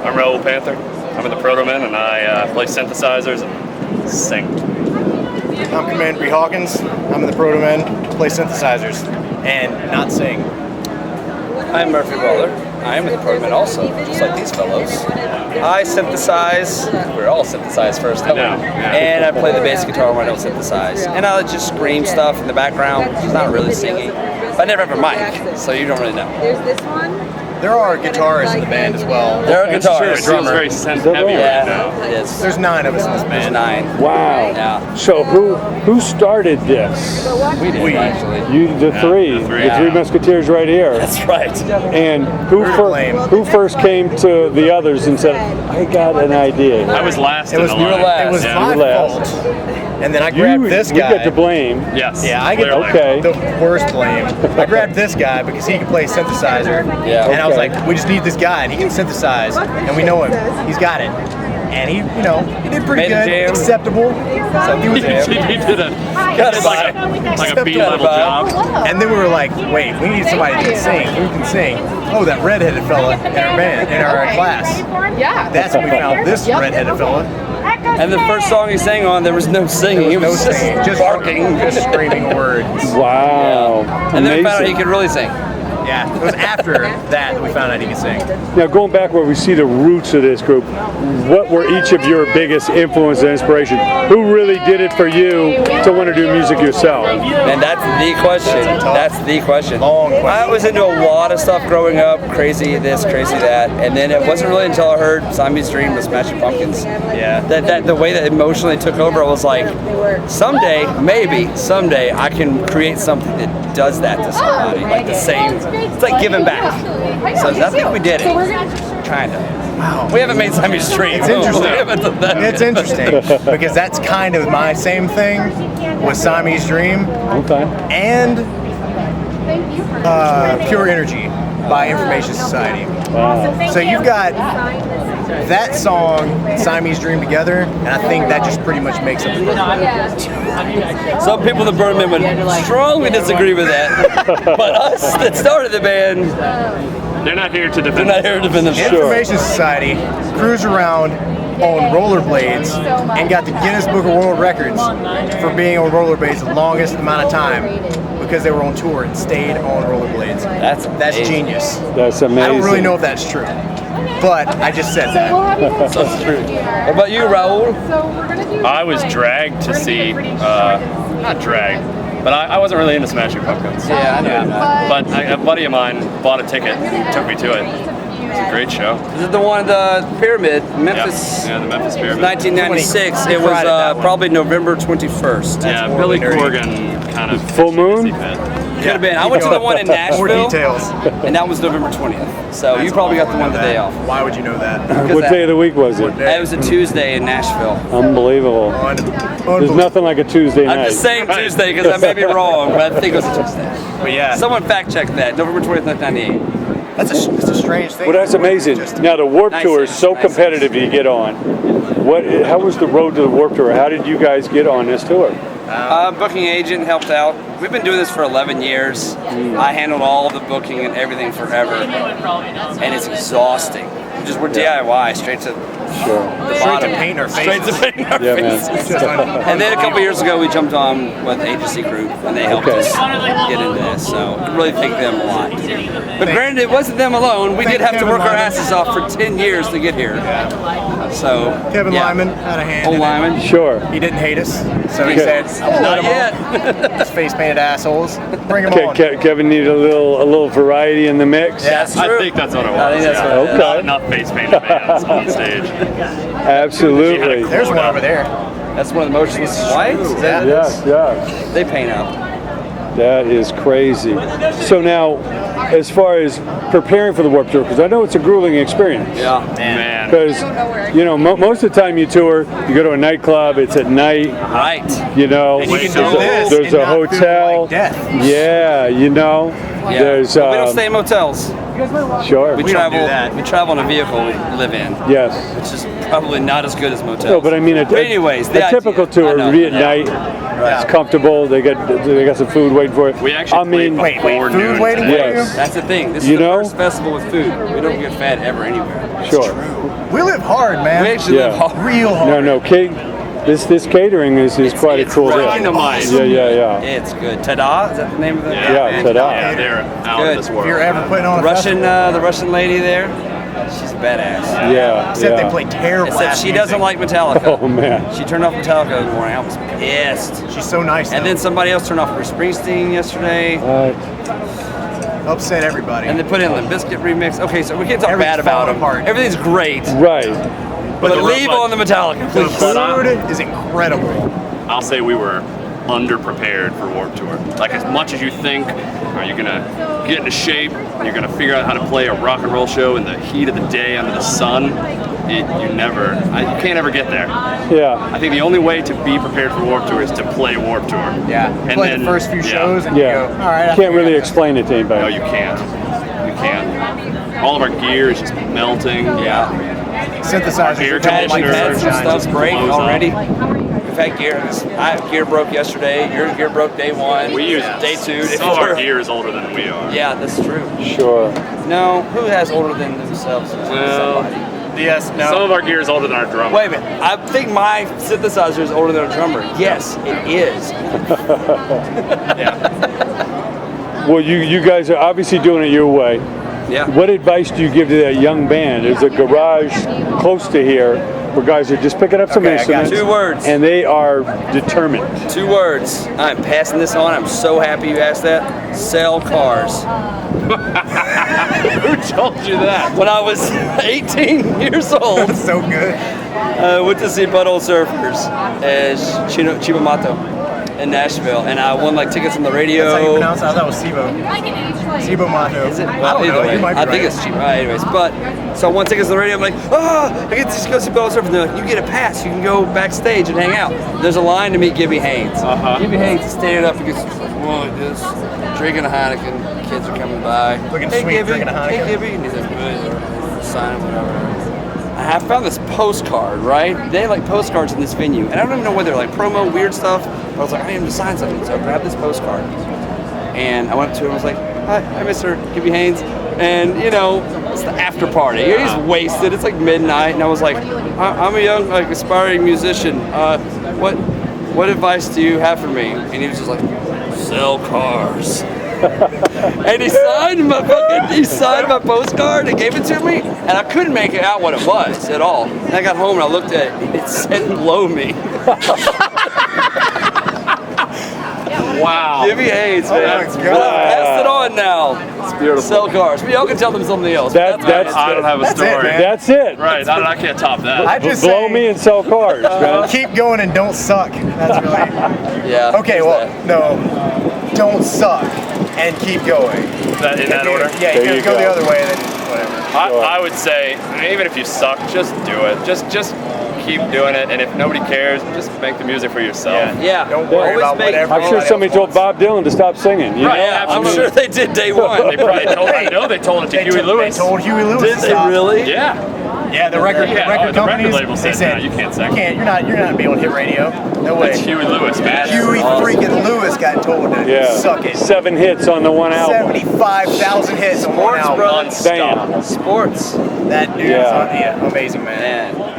I'm Raoul Panther. I'm in the Protomen, and I play synthesizers and sing. I'm Commander B. Hawkins. I'm in the Protomen, play synthesizers, and not sing. I'm Murphy Butler. I am in the Protomen also, just like these fellows. I synthesize. We're all synthesized first, don't we? And I play the bass guitar when I don't synthesize. And I just scream stuff in the background. It's not really singing. But I never have a mic, so you don't really know. There's this one. There are guitarists in the band as well. There are guitarists. It feels very synth heavy right now. Yes. There's 9 of us in this There's band. 9. Wow. Yeah. So who started this? We did, actually. You, the three Musketeers right here. That's right. And who first came to the others and said, "I got an idea"? I was last It was in the line. It was Yeah. my You last. fault. And then I grabbed this guy. You get to blame. Yes. Yeah, I get clearly. the worst blame. I grabbed this guy because he can play synthesizer. Yeah. And I was Okay. like, we just need this guy, and he can synthesize, and we know him. He's got it. And he did pretty Made a good, jam. acceptable. So he was there. He did like a B-level job. And then we were like, wait, we need somebody that can sing. Who can sing? Oh, that redheaded fella in our band, in our class. Yeah. That's when we found this redheaded fella. And the first song he sang on, there was no singing. He No was just singing, just barking. just screaming words. Wow. And then we found out he Amazing. could really sing. Yeah, it was after that we found out he could sing. Now going back where we see the roots of this group, what were each of your biggest influence and inspiration? Who really did it for you to want to do music yourself? And that's the question. That's the question. Long question. I was into a lot of stuff growing up, crazy this, crazy that, and then it wasn't really until I heard Siamese Dream with Smashing Pumpkins, that the way that emotionally took over, I was like, someday, maybe someday, I can create something that does that to somebody, like the same. It's like giving back. So I think we did it. Kinda. Wow. We haven't made Siamese Dream. It's interesting. We haven't done that It's yet. interesting because that's kind of my same thing with Siamese Dream Okay. and Pure Energy by Information Society. Wow. So you've got that song, Siamese Dream together, and I think that just pretty much makes up the group. Some people in the Protomen would strongly disagree with that, but us that started the band, They're not here to they're defend not here to defend themselves. Information Society cruised around on rollerblades and got the Guinness Book of World Records for being on rollerblades the longest amount of time because they were on tour and stayed on rollerblades. That's amazing. genius. That's amazing. I don't really know if that's true, but I just said that. So it's true. What about you, Raul? I was dragged to see, not dragged, but I wasn't really into Smashing Pumpkins. Yeah, I know. But a buddy of mine bought a ticket, took me to it. It was a great show. This is the one, the Pyramid, Memphis, Yeah, the Memphis Pyramid. 1996. It was Friday, that one. probably November 21st. Yeah, more Billy nerdy. Corgan kind of Full moon? Could have been. I went to the one in More Nashville, details. and that was November 20th. So you probably got the one the day off. Why would you know that? What day of the week was it? It was a Tuesday in Nashville. Unbelievable. There's Unbelievable. nothing like a Tuesday I'm night. just saying Tuesday because I may be wrong, but I think it was a Tuesday. But yeah, Someone fact checked that. November 20th, 1998. it's a strange thing. Well, that's amazing. Just- Now the Warped Nice Tour is sense, so nice competitive to get on. How was the road to the Warped Tour? How did you guys get on this tour? Booking agent helped out. We've been doing this for 11 years. I handled all the booking and everything forever, and it's exhausting. We're DIY straight to Sure. the Straight bottom. to paint our Straight to faces. paint our Yeah, man. faces. Just un- And then a couple years ago, we jumped on with Agency Group, and they helped Okay. us get into this. So I really thank them a lot. But granted, it wasn't them alone. We did have to work our asses off for 10 years to get here. So Kevin yeah. Lyman had a hand. Old in it. Lyman. Sure. He didn't hate us, so he Okay. said, "Let Not them yet. on. These face painted assholes. Bring them on." Kevin needed a little variety in the mix. Yeah. That's true. I think that's what it was. I think that's yeah. what it is. Not enough face painted bands on stage. Absolutely. There's one over there. That's one of the motionless whites. Is that Yes, yeah. They paint up. That is crazy. So now, as far as preparing for the Warped Tour, because I know it's a grueling experience. Yeah. Man. Because, most of the time you tour, you go to a nightclub, it's at night, Right. And you can do this there's and a not feel hotel. like death. Yeah, Yeah. There's we don't stay in motels. sure. We don't travel. do that. We travel in a vehicle we live in, Yes. which is probably not as good as motels. No, but I mean, anyways, a the typical idea. tour I know. at night. It's comfortable. They got some food waiting for it. We actually I mean, played before food noon waiting today. for Yes. That's the thing. This You is the know? first festival with food. We don't get fat ever anywhere. sure. We live hard, man. We actually live hard. Real hard. No, this catering is quite a cool deal. dynamite. Yeah. It's good. Ta-da! Is that the name of it? Yeah, ta-da. Yeah, they're out Good. of this If world. you're ever putting on a The Russian lady there, she's a badass. Yeah. except yeah. they play terrible Except ass she doesn't music. like Metallica. Oh man. She turned off Metallica in the morning. I was pissed. She's so nice. And though. then somebody else turned off Bruce Springsteen yesterday. upset everybody. And they put in the Biscuit remix. Okay, so we can't talk Everything's bad about falling them. apart. Everything's great. Right. But the leave robot- on the Metallica, the please. food is incredible. I'll say we were underprepared for Warped Tour. Like, as much as you think, are you gonna get into shape, you're gonna figure out how to play a rock and roll show in the heat of the day under the sun, you can't ever get there. Yeah. I think the only way to be prepared for Warped Tour is to play Warped Tour. Yeah. And Play then- the first few yeah. shows and Yeah. you go, all right. I Can't really figured explain it to No, anybody. you can't. You can't. All of our gear is just melting. Yeah. synthesizers. Air are going like conditioner, We've had some sunshine. stuff break blows up. already. We've had gear. Gear broke yesterday. Your gear broke day one. We use day two. Some of our gear is older than we are. Yeah, that's true. Sure. No, who has older than themselves? Somebody. Yes, no. Some of our gear is older than our drummer. Wait a minute. I think my synthesizer is older than a drummer. Yes, it is. Well, you guys are obviously doing it your way. Yeah. What advice do you give to that young band? There's a garage close to here where guys are just picking up some Okay, I got instruments. you. 2 words. And they are determined. 2 words. I'm passing this on. I'm so happy you asked that. Sell cars. Who told you that? When I was 18 years old, That's so good. I went to see Butthole Surfers at Chibamato in Nashville, and I won like tickets on the radio. That's how you pronounce it? I thought it was Sibo. Sibo Mato. Is it? I don't Well, know. either way, You might be I think right. it's cheap. Anyways, but so I won tickets on the radio. I'm like, I get to go see Butthole Surfers. And they're like, you get a pass. You can go backstage and hang out. There's a line to meet Gibby Haynes. Gibby Haynes is standing up. He gets like, like this, drinking a Heineken. Kids are coming by. Looking hey, sweet, Gibby. drinking a Hey, Heineken. Gibby. And he's like, sign him, whatever. I found this postcard, right? They had like postcards in this venue, and I don't even know whether they're like promo, weird stuff. But I was like, I need him to sign something, so I grabbed this postcard. And I went up to him, I was like, hi, Mr. Gibby Haynes. And you know, it's the after party. He's wasted, it's like midnight, and I was like, I'm a young, like, aspiring musician. What advice do you have for me? And he was just like, sell cars. And he signed my postcard and gave it to me, and I couldn't make it out what it was at all. And I got home and I looked at it, it said blow me. Wow. Gibby Haynes, man. my But God. I've passed it on now. It's beautiful. Sell cars. But y'all can tell them something else. That's I don't have a That's it, story. man. That's it. Right, I can't top that. I just Blow say, me and sell cars, man. keep going and don't suck. That's really. Yeah. Okay, there's well, that. no. Don't suck and keep going. That in that order? Yeah, There you you go the go. other way, then whatever. I would say, even if you suck, just do it. Just keep doing it, and if nobody cares, just make the music for yourself. Yeah. Don't worry Always about make- whatever. I'm sure somebody told Bob Dylan to stop singing. You Right. know? Yeah, I'm Absolutely. sure they did day one. They probably told. I know they told it to Huey Lewis. They told Huey Lewis. Did to they stop. really? Yeah. Yeah, the record Yeah, record the record companies. label they said, said "No, you can't sing." You're not be able to hit radio. No way. That's Huey Lewis, man. Huey freaking Lewis got told to Yeah. suck it. 7 hits on the one album. 75,000 hits on one Sports, album. bro. Non-stop. Damn. Sports. That dude Yeah. is amazing, man. Man.